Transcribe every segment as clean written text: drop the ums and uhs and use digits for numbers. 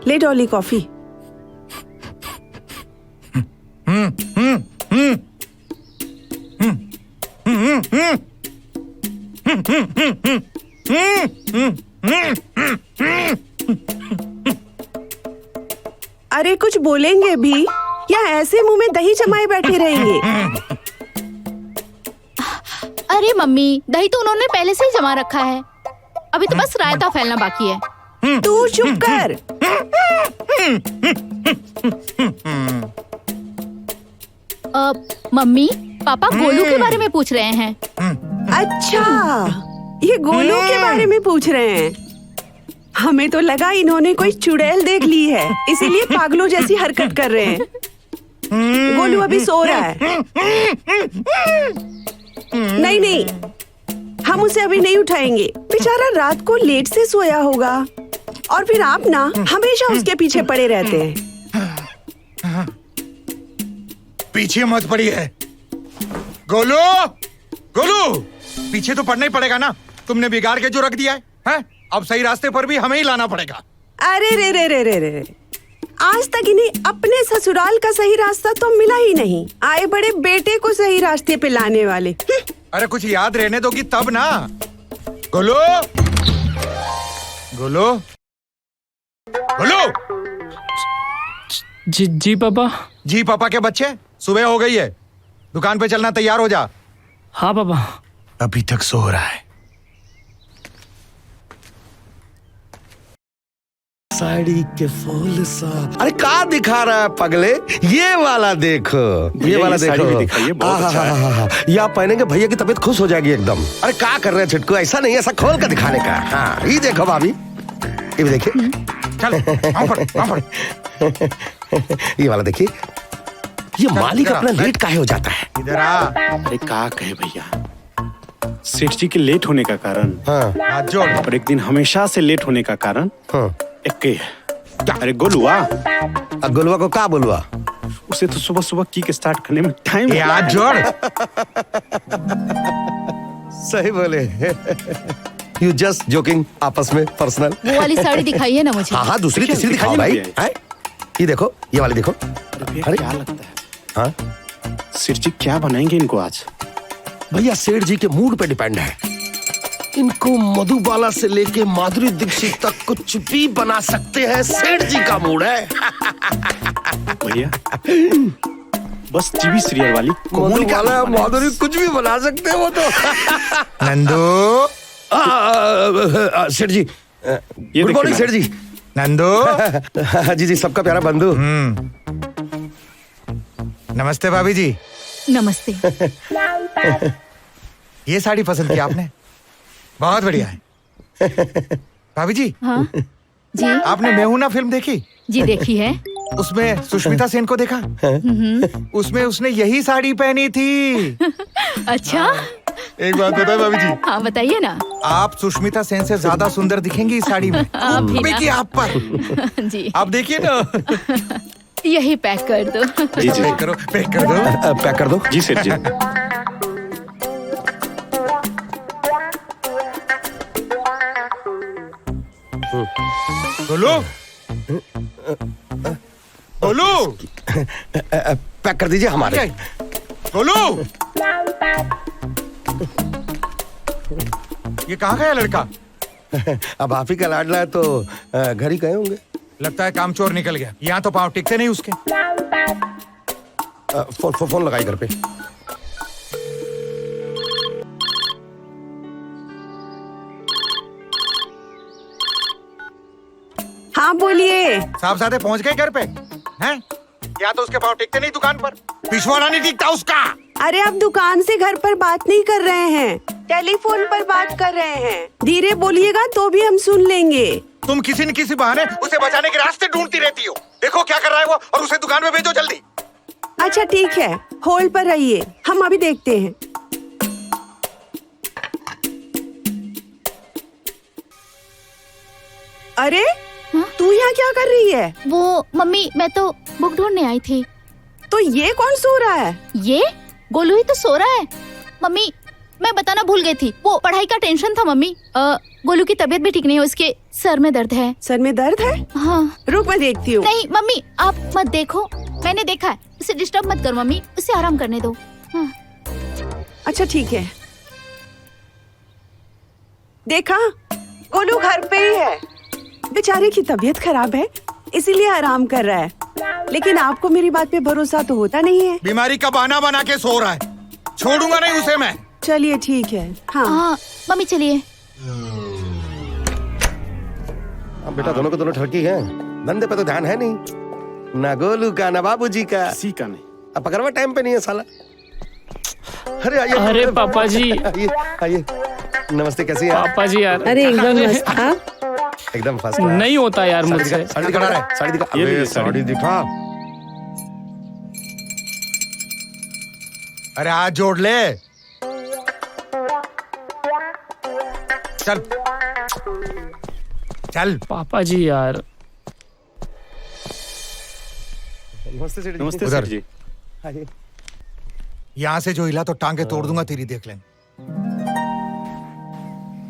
ले डॉली कॉफी। अरे कुछ बोलेंगे भी या ऐसे मुंह में दही जमाए बैठे रहेंगे? अरे मम्मी, दही तो उन्होंने पहले से ही जमा रखा है, अभी तो बस रायता फैलना बाकी है। तू चुप कर। मम्मी, पापा गोलू के बारे में पूछ रहे हैं। अच्छा, ये गोलू के बारे में पूछ रहे हैं। हमें तो लगा इन्होंने कोई चुड़ैल देख ली है, इसीलिए पागलों जैसी हरकत कर रहे हैं। गोलू अभी सो रहा है। नहीं नहीं, हम उसे अभी नहीं उठाएंगे, बेचारा रात को लेट से सोया होगा। और फिर आप ना हमेशा उसके पीछे पड़े रहते हैं। पीछे मत पड़िए। गोलू, गोलू, पीछे तो पड़ना ही पड़ेगा ना। तुमने बिगाड़ के जो रख दिया है? अब सही रास्ते पर भी हमें ही लाना पड़ेगा। अरे रे रे रे रे रे, आज तक इन्हें अपने ससुराल का सही रास्ता तो मिला ही नहीं। आए बड़े बेटे को सही रास्ते पे लाने वाले। अरे कुछ याद रहने दोगी तब ना। गोलू, गोलू, गोलू। जी पापा। जी पापा के बच्चे, सुबह हो गई है, दुकान पे चलना, तैयार हो जा। हाँ पापा। अभी तक सो रहा है। साड़ी के फूल सा। अरे क्या दिखा रहा है पगले? ये वाला देखो, ये वाला देखो। बहुत अच्छा है। ये आप पहनेंगे, भैया की तबीयत खुश हो जाएगी एकदम। अरे क्या कर रहे हैं छिटकू? ऐसा नहीं, ऐसा खोल कर दिखाने का। हाँ, ये देखो भाभी, ये भी देखिए। चल, वहाँ पर। ये वाला देखिए। ये मालिक अपना लेट काहे हो जाता है? इधर आ। अरे क्या कहे भैया, सेठ जी के लेट होने का कारण, हाँ, हाथ जोड़। और एक दिन हमेशा से लेट होने का कारण हाँ। एक ही है। अरे गोलुआ, गोलुआ को क्या बोलुआ? उसे तो सुबह सुबह की स्टार्ट करने में टाइम। हाथ जोड़। सही बोले। यू जस्ट जोकिंग, आपस में पर्सनल। वो वाली साड़ी दिखाइए ना मुझे। हाँ, दूसरी तीसरी दिखाओ भाई। ये देखो, ये वाली देखो। अरे क्या लगता है? हाँ, सेठ जी क्या बनाएंगे इनको आज? भैया सेठ जी के मूड पे डिपेंड है। इनको मधुबाला से लेके माधुरी दीक्षित तक कुछ भी बना सकते हैं, सेठ जी का मूड है। भैया बस टीवी सीरियल वाली मधुबाला, माधुरी कुछ भी बना सकते हैं वो तो। नंदू। सेठ जी, गुड मॉर्निंग सेठ जी। नंदू। जी जी, सबका प्यारा बंधु। नमस्ते भाभी जी। नमस्ते। ये साड़ी पसंद की आपने? बहुत बढ़िया है। भाभी जी। हाँ जी। आपने मैं हूं ना फिल्म देखी? जी देखी है। उसमें सुष्मिता सेन को देखा? उसमें उसने यही साड़ी पहनी थी। अच्छा, एक बात बताए भाभी जी। हाँ बताइए ना। आप सुष्मिता सेन से ज्यादा सुंदर दिखेंगी इस साड़ी में। भी आप पर। जी आप देखिए ना। यही पैक कर दो। जी जी, पैक करो, पैक कर दो। पैक कर दो। जी सेठ जी। गोलू, गोलू, पैक कर दीजिए हमारे। गोलू, ये कहाँ गया लड़का? अब आप ही का लाडला है तो घर ही गए होंगे। लगता है काम चोर निकल गया। यहाँ तो पाँव टिकते नहीं उसके। फोन लगाई घर पे। हाँ बोलिए। साहबजादे पहुंच गए घर पे हैं? या तो उसके पाँव टिकते नहीं दुकान पर, पिछवाड़ा नहीं टिकता उसका। अरे आप दुकान से घर पर बात नहीं कर रहे हैं, टेलीफोन पर बात कर रहे हैं। धीरे बोलिएगा तो भी हम सुन लेंगे। तुम किसी न किसी बहाने उसे बचाने के रास्ते ढूंढती रहती हो। देखो क्या कर रहा है वो, और उसे दुकान में भेजो जल्दी। अच्छा ठीक है, होल्ड पर रहिए, हम अभी देखते हैं। अरे तू यहाँ क्या कर रही है? वो मम्मी, मैं तो बुक ढूंढने आई थी। तो ये कौन सो रहा है? ये गोलू ही तो सो रहा है। मम्मी मैं बताना भूल गई थी, वो पढ़ाई का टेंशन था मम्मी। गोलू की तबीयत भी ठीक नहीं है, उसके सर में दर्द है। सर में दर्द है? हाँ। रुक मैं देखती हूँ। नहीं मम्मी आप मत देखो, मैंने देखा है। उसे डिस्टर्ब मत करो मम्मी, उसे आराम करने दो। हाँ। अच्छा ठीक है। देखा, गोलू घर पे ही है। बेचारे की तबीयत खराब है, इसीलिए आराम कर रहा है। लेकिन आपको मेरी बात पे भरोसा तो होता नहीं है। बीमारी का बहाना बना के सो रहा है, छोड़ूंगा नहीं उसे मैं। चलिए ठीक है। हाँ हाँ मम्मी चलिए। अब बेटा दोनों के दोनों ठरकी हैं, धंधे पे तो ध्यान है नहीं, ना गोलू का ना बाबूजी का। किसी का नहीं। अब पकड़वा टाइम पे नहीं है साला। अरे आइए। अरे पापा जी। आइए आइए। नमस्ते, कैसी हैं आप? पापा जी यार, अरे एकदम मस्त। हाँ एकदम फर्स्ट। नहीं होता यार मुझसे। साड़ी दिखा रहा है, साड़ी दिखा। ये अबे लीजिए साड़ी दिखा। अरे हाथ जोड़ ले, चल चल। पापा जी यार, नमस्ते सेठ जी। नमस्ते उधर। सेठ जी। आइए। यहाँ से जो हिला तो टांगे तोड़ दूंगा तेरी, देख लें।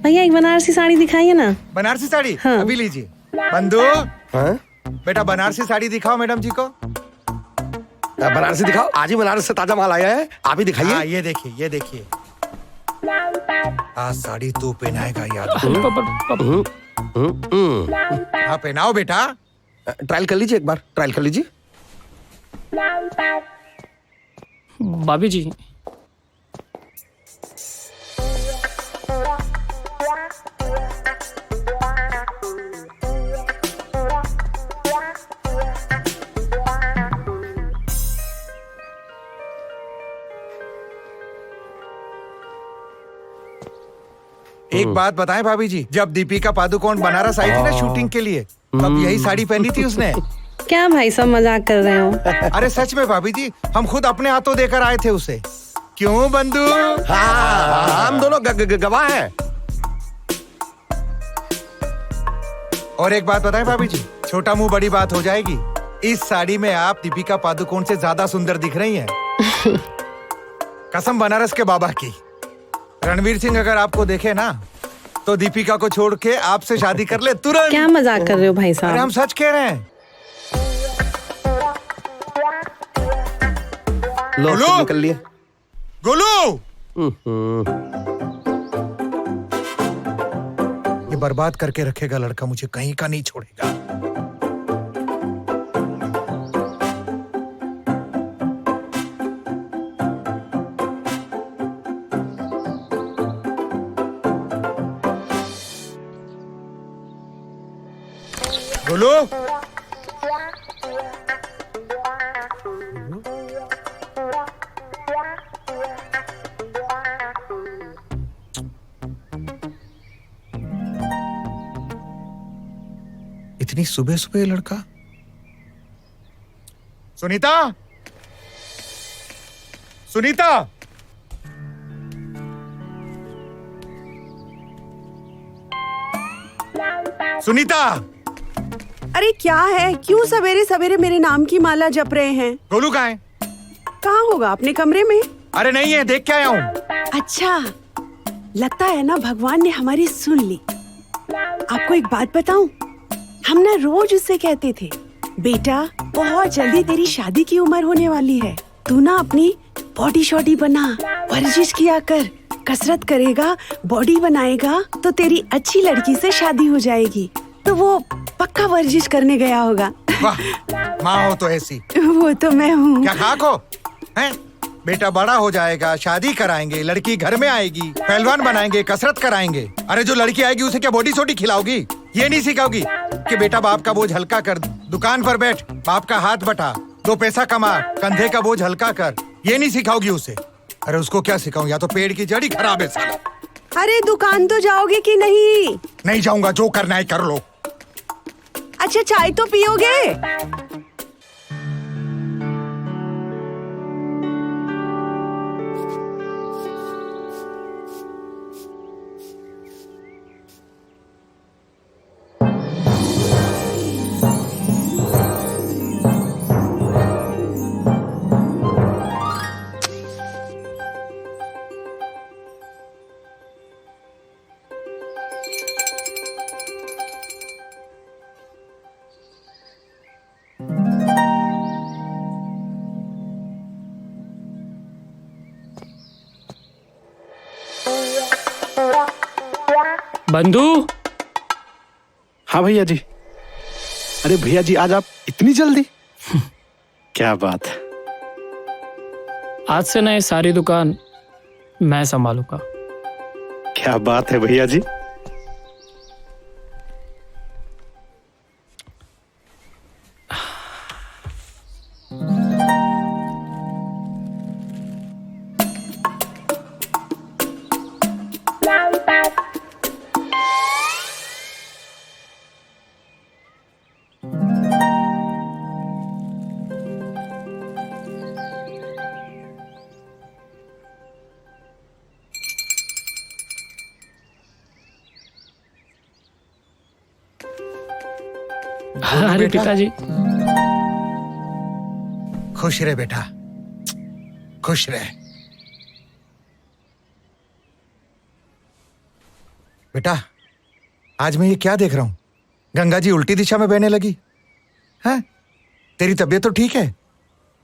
भैया एक बनारसी साड़ी दिखाइए ना। बनारसी साड़ी? हाँ। अभी लीजिए। बंधु, हाँ? बेटा बनारसी साड़ी दिखाओ मैडम जी को। बनारसी दिखाओ, आज ही बनारस से ताजा माल आया है, आप ही हाँ दिखाइए। ये देखिए, ये देखिए। आज साड़ी तू पहनाएगा याद। अरे पापा, हाँ पहनाओ बेटा। ट्रायल कर लीजिए, एक बार ट्रायल कर लीजिए। भाभी जी, एक बात बताएं भाभी जी, जब दीपिका पादुकोण बनारस आई थी ना शूटिंग के लिए, तब यही साड़ी पहनी थी उसने। क्या भाई सब मजाक कर रहे हो? अरे सच में भाभी जी, हम खुद अपने हाथों देकर आए थे उसे। क्यों बंधु? हाँ, हम दोनों गवाह हैं। और एक बात बताएं भाभी जी, छोटा मुंह बड़ी बात हो जाएगी। इस साड़ी में आप दीपिका पादुकोण से ज्यादा सुंदर दिख रही हैं। कसम बनारस के बाबा की। रणवीर सिंह अगर आपको देखे ना, तो दीपिका को छोड़ के आपसे शादी कर ले तुरंत। क्या मजाक कर रहे हो भाई अरे साहब? हम सच कह रहे हैं। लो गोलू! सब निकल लिए। गोलू, ये बर्बाद करके रखेगा लड़का, मुझे कहीं का नहीं छोड़ेगा। गोलू, इतनी सुबह सुबह लड़का। सुनीता, सुनीता, सुनीता। अरे क्या है, क्यों सवेरे सवेरे मेरे नाम की माला जप रहे हैं? गोलू कहाँ है? कहाँ होगा, अपने कमरे में? अरे नहीं है, देख के आया हूँ। अच्छा, लगता है ना भगवान ने हमारी सुन ली। आपको एक बात बताऊं, हम ना रोज उससे कहते थे, बेटा बहुत जल्दी तेरी शादी की उम्र होने वाली है, तू ना अपनी बॉडी शॉडी बना, वर्जिश किया कर, कसरत करेगा, बॉडी बनाएगा तो तेरी अच्छी लड़की से शादी हो जाएगी। तो वो पक्का वर्जिश करने गया होगा। वाह, माँ हो तो ऐसी। वो तो मैं हूँ। क्या खाक हो? हैं? बेटा बड़ा हो जाएगा, शादी कराएंगे, लड़की घर में आएगी, पहलवान बनाएंगे, कसरत कराएंगे। अरे जो लड़की आएगी उसे क्या बॉडी सोडी खिलाओगी? ये नहीं सिखाओगी कि बेटा बाप का बोझ हल्का कर, दुकान पर बैठ, बाप का हाथ बटा, 2 पैसा कमा, कंधे का बोझ हल्का कर। ये नहीं सिखाओगी उसे। अरे उसको क्या सिखाऊं, या तो पेड़ की जड़ ही खराब है साला। अरे दुकान तो जाओगे कि नहीं? नहीं जाऊंगा, जो करना है कर लो। अच्छा चाय तो पियोगे? बंधु। हाँ भैया जी। अरे भैया जी, आज आप इतनी जल्दी? क्या बात है। आज से ना ये सारी दुकान मैं संभालूंगा। क्या बात है भैया जी। अरे पिताजी। खुश रहे बेटा, खुश रहे। बेटा, आज मैं ये क्या देख रहा हूं? गंगा जी उल्टी दिशा में बहने लगी है। तेरी तबीयत तो ठीक है?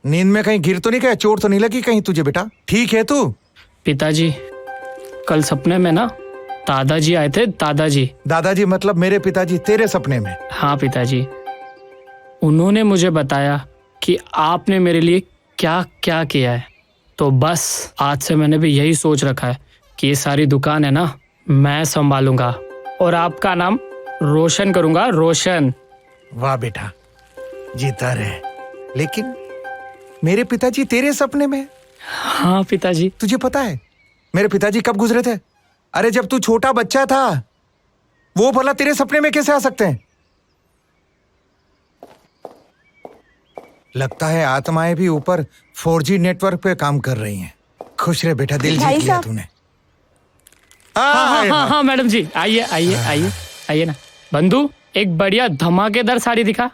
नींद में कहीं गिर तो नहीं गया? चोट तो नहीं लगी कहीं तुझे बेटा? ठीक है तू? पिताजी, कल सपने में ना दादाजी आए थे। दादाजी? दादाजी मतलब मेरे पिताजी तेरे सपने में? हाँ पिताजी, उन्होंने मुझे बताया कि आपने मेरे लिए क्या क्या किया है। तो बस आज से मैंने भी यही सोच रखा है कि ये सारी दुकान है ना मैं संभालूंगा और आपका नाम रोशन करूंगा। रोशन। वाह बेटा, जीता रहे। लेकिन मेरे पिताजी तेरे सपने में? हाँ पिताजी। तुझे पता है मेरे पिताजी कब गुजरे थे? अरे जब तू छोटा बच्चा था। वो भला तेरे सपने में कैसे आ सकते हैं? लगता है आत्माएं भी ऊपर 4G नेटवर्क पे काम कर रही हैं। खुश रहे बेटा, दिल जीत लिया तूने। हाँ मैडम जी, आइए आइए आइए आइए ना। बंधु, एक बढ़िया धमाकेदार साड़ी दिखा।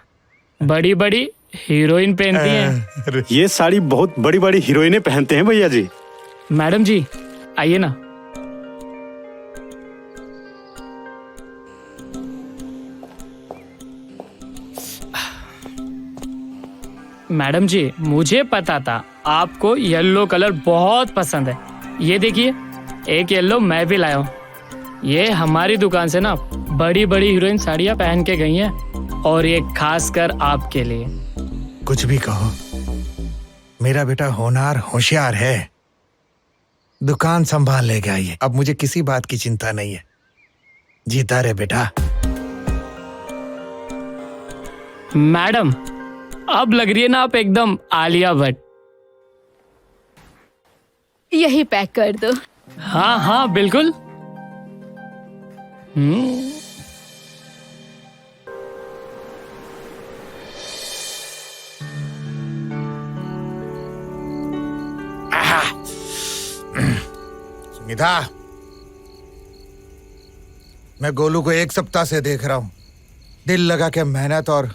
बड़ी बड़ी हीरोइन पहनती हैं। ये साड़ी बहुत बड़ी बड़ी हीरोइनें पहनते हैं भैया जी। मैडम जी आइए ना। मैडम जी, मुझे पता था आपको येलो कलर बहुत पसंद है। ये देखिए, एक येलो मैं भी लाया हूँ। ये हमारी दुकान से ना बड़ी बड़ी हीरोइन साड़ियाँ पहन के गई हैं और ये खासकर आपके लिए। कुछ भी कहो, मेरा बेटा होनहार होशियार है। दुकान संभाल लेगा ये। अब मुझे किसी बात की चिंता नहीं है। जीता रहे बेटा। मैडम, अब लग रही है ना आप एकदम आलिया भट्ट। यही पैक कर दो। हाँ हाँ बिल्कुल। सुनिधा, मैं गोलू को एक सप्ताह से देख रहा हूं। दिल लगा के मेहनत और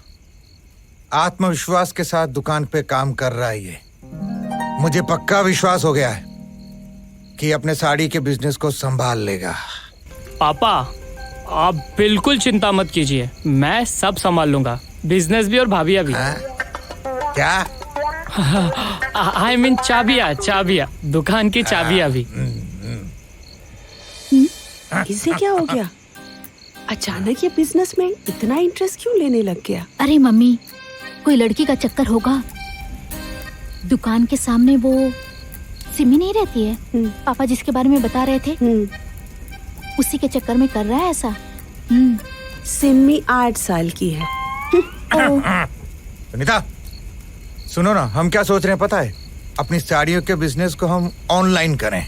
आत्मविश्वास के साथ दुकान पे काम कर रहा है ये। मुझे पक्का विश्वास हो गया है कि अपने साड़ी के बिजनेस को संभाल लेगा। पापा, आप बिल्कुल चिंता मत कीजिए, मैं सब संभाल लूंगा, बिजनेस भी और भाभिया भी। क्या? आई मीन चाबिया, दुकान की चाबिया भी। इसे क्या हो गया? अचानक ये बिजनेस में इतना इंटरेस्ट क्यों लेने लग गया? अरे मम्मी, कोई लड़की का चक्कर होगा। दुकान के सामने वो सिमी नहीं रहती है, पापा जिसके बारे में बता रहे थे, उसी के चक्कर में कर रहा है ऐसा। सिमी 8 साल की है। सुनीता, सुनो ना, हम क्या सोच रहे हैं पता है? अपनी साड़ियों के बिजनेस को हम ऑनलाइन करें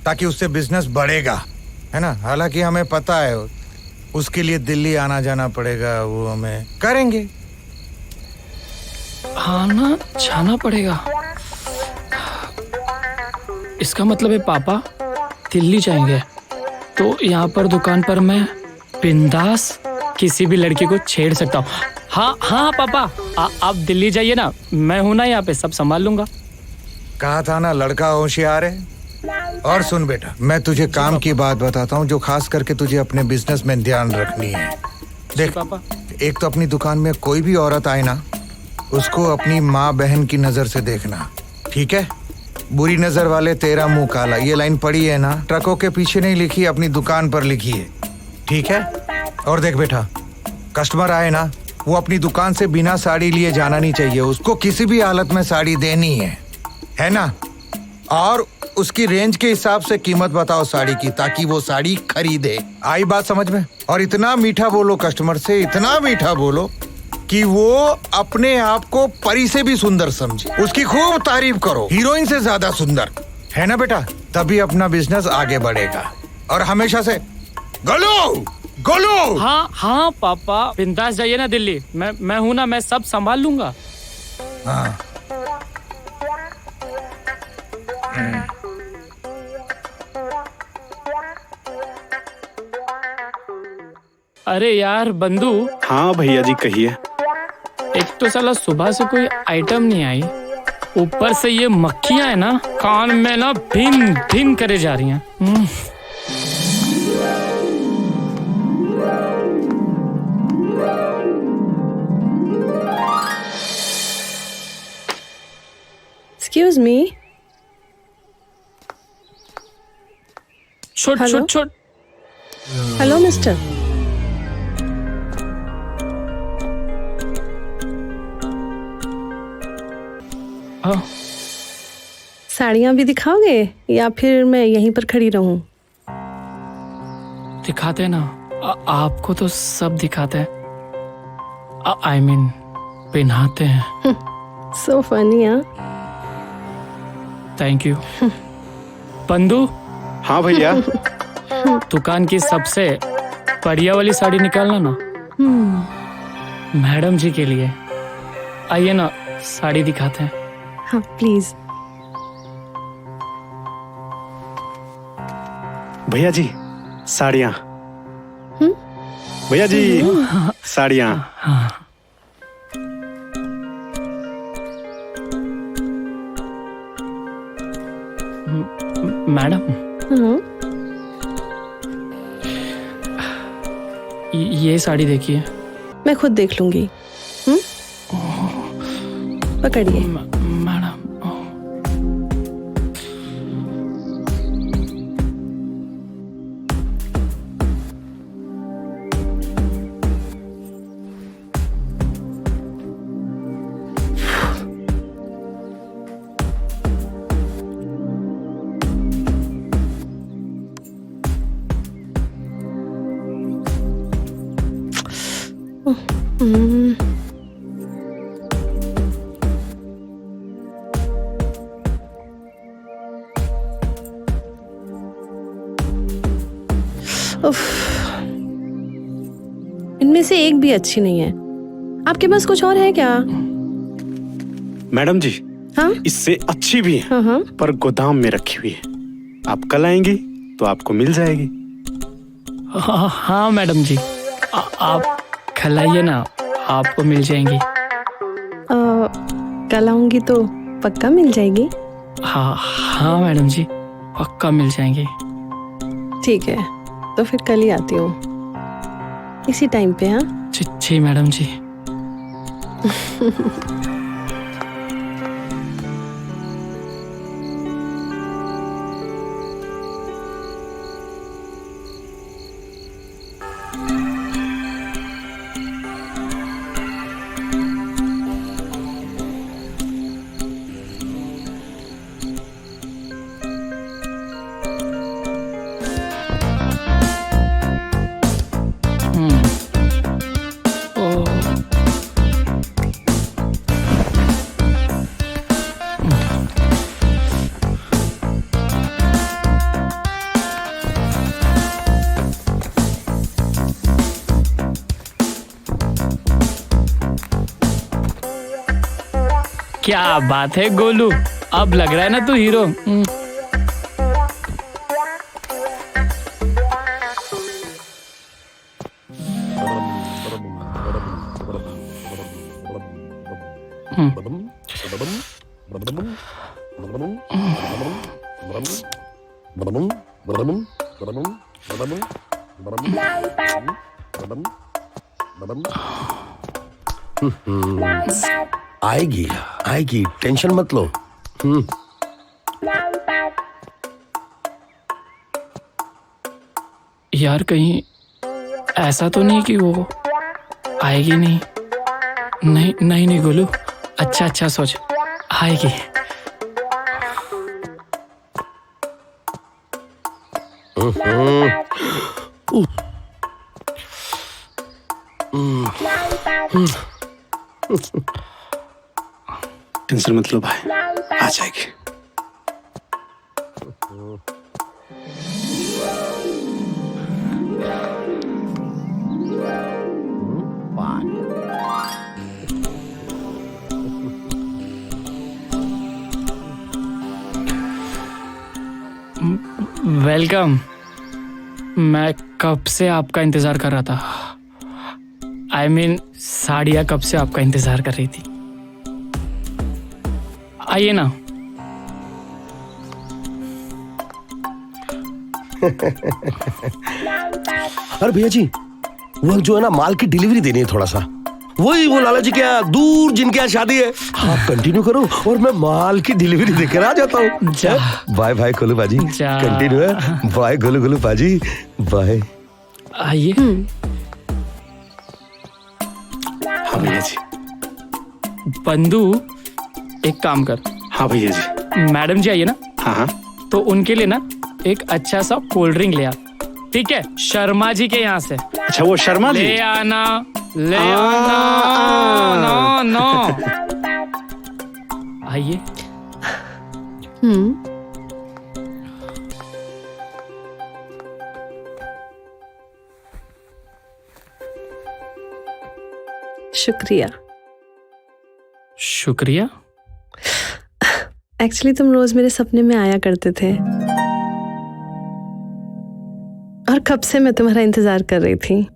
ताकि उससे बिजनेस बढ़ेगा, है ना? हालांकि हमें पता है उसके लिए दिल्ली आना जाना पड़ेगा, वो हमें करेंगे। आना जाना पड़ेगा? इसका मतलब है पापा दिल्ली जाएंगे तो यहाँ पर दुकान पर मैं बिंदास किसी भी लड़की को छेड़ सकता हूँ। हाँ पापा, आप दिल्ली जाइए ना, मैं हूं ना यहाँ पे, सब संभाल लूंगा। कहा था ना लड़का होशियार है। और सुन बेटा, मैं तुझे काम की बात बताता हूँ जो खास करके तुझे अपने बिजनेस में ध्यान रखनी है। देख पापा, एक तो अपनी दुकान में कोई भी औरत आए ना, उसको अपनी माँ बहन की नजर से देखना, ठीक है? बुरी नजर वाले तेरा मुंह काला, ये लाइन पड़ी है ना, ट्रकों के पीछे नहीं लिखी, अपनी दुकान पर लिखी है। ठीक है? और देख बेटा, कस्टमर आए ना, वो अपनी दुकान से बिना साड़ी लिए जाना नहीं चाहिए। उसको किसी भी हालत में साड़ी देनी है ना? और उसकी रेंज के हिसाब से कीमत बताओ साड़ी की, ताकि वो साड़ी खरीदे। आई बात समझ में? और इतना मीठा बोलो कस्टमर से, इतना मीठा बोलो कि वो अपने आप को परी से भी सुंदर समझे। उसकी खूब तारीफ करो, हीरोइन से ज्यादा सुंदर, है ना बेटा? तभी अपना बिजनेस आगे बढ़ेगा। और हमेशा से गोलू गोलू। हाँ हाँ पापा, बिंदास जाइए ना दिल्ली, मैं हूँ ना, मैं सब संभाल लूंगा। हाँ। अरे यार बंधु, हाँ भैया जी कहिए। एक तो साला सुबह से कोई आइटम नहीं आई, ऊपर से ये मक्खियां है ना, कान में ना भिन भिन करे जा रही हैं। Excuse me. छोट हेलो? छोट छोट। Hello mister. हाँ, साड़ियाँ भी दिखाओगे या फिर मैं यहीं पर खड़ी रहूं? दिखाते हैं ना, आपको तो सब दिखाते हैं। आई मीन पहनाते हैं। So funny. हाँ, थैंक यू। बंधु, हाँ भैया। दुकान की सबसे बढ़िया वाली साड़ी निकालना ना, मैडम जी के लिए। आइए ना, साड़ी दिखाते हैं। हाँ प्लीज। भैया जी साड़ियाँ। भैया जी साड़ियाँ। मैडम, हाँ, ये साड़ी देखिए। मैं खुद देख लूंगी। पकड़िए। मैडम, उफ, इनमें से एक भी अच्छी नहीं है। आपके पास कुछ और है क्या? मैडम जी हाँ इससे अच्छी भी है, हाँ हाँ। पर गोदाम में रखी हुई है। आप कल आएंगी तो आपको मिल जाएगी। हाँ मैडम जी, आप खिलाइए ना, आपको मिल जाएंगी। कल आऊंगी तो पक्का मिल जाएगी? हाँ हाँ मैडम जी, पक्का मिल जाएंगी। ठीक है, तो फिर कल ही आती हूँ इसी टाइम पे। हाँ जी मैडम जी। क्या बात है गोलू, अब लग रहा है ना तू हीरो। आएगी आएगी, टेंशन मत लो। यार कहीं ऐसा तो नहीं कि वो आएगी नहीं। नहीं नहीं नहीं गोलू, अच्छा अच्छा सोच, आएगी। टेंशन मत लो भाई, आ जाएगी। वेलकम। मैं कब से आपका इंतजार कर रहा था। I mean, साड़ियाँ कब से आपका इंतजार कर रही थी। आइए ना। अरे भैया जी, वो जो है ना, माल की डिलीवरी देनी है थोड़ा सा। वही वो लाला जी के यहाँ दूर जिनके यहाँ शादी है। आप कंटिन्यू करो और मैं माल की डिलीवरी देकर आ जाता हूँ। बाय बाय गोलू बाजी, कंटिन्यू है। बाय गोलू गोलू बाजी, बाय। आइए। हाँ भैया जी। बंधु, एक काम कर। हाँ भैया जी। मैडम जी आइए ना। हाँ हाँ। तो उनके लिए ना एक अच्छा सा कोल्ड ड्रिंक ले आ, ठीक है? शर्मा जी के यहाँ से। अच्छा, वो शर्मा जी। ले आना, ले आना। No no. आइए। शुक्रिया। शुक्रिया? एक्चुअली तुम रोज मेरे सपने में आया करते थे और कब से मैं तुम्हारा इंतजार कर रही थी।